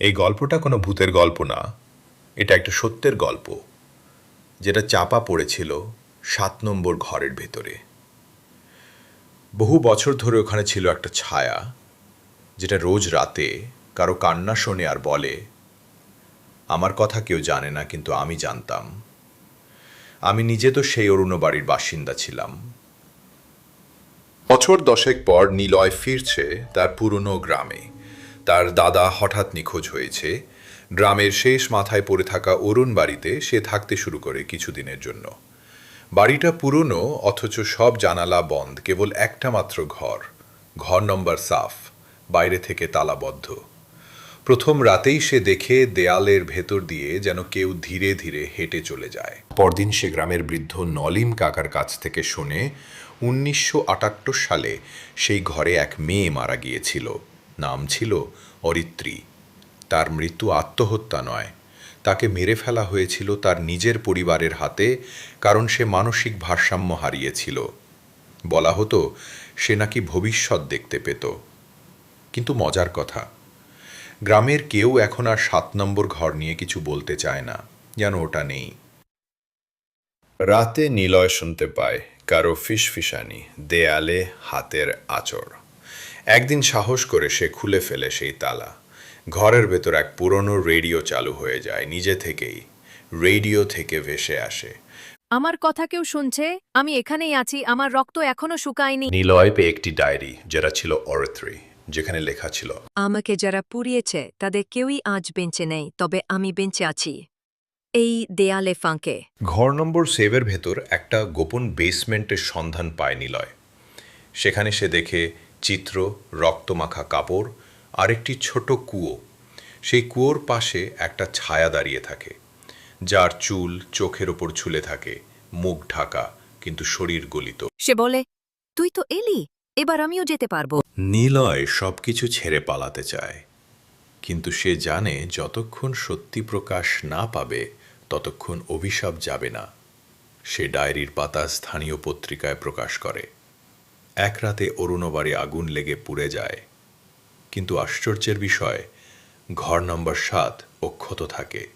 এই গল্পটা কোনো ভূতের গল্প না, এটা একটা সত্যের গল্প যেটা চাপা পড়েছিল ৭ নম্বর ঘরের ভেতরে। বহু বছর ধরে ওখানে ছিল একটা ছায়া, যেটা রোজ রাতে কারো কান্না শোনে আর বলে, আমার কথা কেউ জানে না কিন্তু আমি জানতাম। আমি নিজে তো সেই অরুণ বাড়ির বাসিন্দা ছিলাম। বছর 10 পর নিলয় ফিরছে তার পুরনো গ্রামে। তার দাদা হঠাৎ নিখোঁজ হয়েছে। গ্রামের শেষ মাথায় পড়ে থাকা অরুণ বাড়িতে সে থাকতে শুরু করে কিছুদিনের জন্য। বাড়িটা পুরনো, অথচ সব জানালা বন্ধ, কেবল একটা মাত্র ঘর। ঘর নম্বর সাফ, বাইরে থেকে তালাবদ্ধ। প্রথম রাতেই সে দেখে দেয়ালের ভেতর দিয়ে যেন কেউ ধীরে ধীরে হেঁটে চলে যায়। পরদিন সে গ্রামের বৃদ্ধ নলিম কাকার কাছ থেকে শোনে ১৯৭৮ সালে সেই ঘরে এক মেয়ে মারা গিয়েছিল। নাম ছিল অরিত্রী। তার মৃত্যু আত্মহত্যা নয়, তাকে মেরে ফেলা হয়েছিল তার নিজের পরিবারের হাতে, কারণ সে মানসিক ভারসাম্য হারিয়েছিল। বলা হতো সে নাকি ভবিষ্যৎ দেখতে পেত। কিন্তু মজার কথা, গ্রামের কেউ এখন আর ৭ নম্বর ঘর নিয়ে কিছু বলতে চায় না, যেন ওটা নেই। রাতে নিলয় শুনতে পায় কারো ফিসফিসানি, দেয়ালে হাতের আঁচড়। একদিন সাহস করে সে খুলে ফেলে সেই তালা। ঘরের ভেতর এক পুরনো রেডিও চালু হয়ে যায় নিজে থেকেই। রেডিও থেকে ভেসে আসে, আমার কথা কেউ শুনছে? আমি এখানেই আছি, আমার রক্ত এখনো শুকায়নি। নিলয় পেয়ে একটি ডায়েরি, যেটা ছিল অরিত্রী, যেখানে লেখা ছিল, আমাকে যারা পুড়িয়েছে তাদের কেউই আজ বেঁচে নেই, তবে আমি বেঁচে আছি এই দেয়ালে ফাঁকে। ঘর নম্বর 7-এর ভেতর একটা গোপন বেসমেন্টের সন্ধান পায় নিলয়। সেখানে সে দেখে চিত্র, রক্তমাখা কাপড় আর একটি ছোট কুয়ো। সেই কুয়োর পাশে একটা ছায়া দাঁড়িয়ে থাকে, যার চুল চোখের ওপর ঝুলে থাকে, মুখ ঢাকা কিন্তু শরীর গলিত। সে বলে, তুই তো এলি, এবার আমিও যেতে পারবো। নিলয় সবকিছু ছেড়ে পালাতে চায়, কিন্তু সে জানে যতক্ষণ সত্যি প্রকাশ না পাবে ততক্ষণ অভিশাপ যাবে না। সে ডায়েরির পাতা স্থানীয় পত্রিকায় প্রকাশ করে। এক রাতে অরুণবাড়ি আগুন লেগে পুড়ে যায়, কিন্তু আশ্চর্যের বিষয়, ঘর নম্বর 7 অক্ষত থাকে।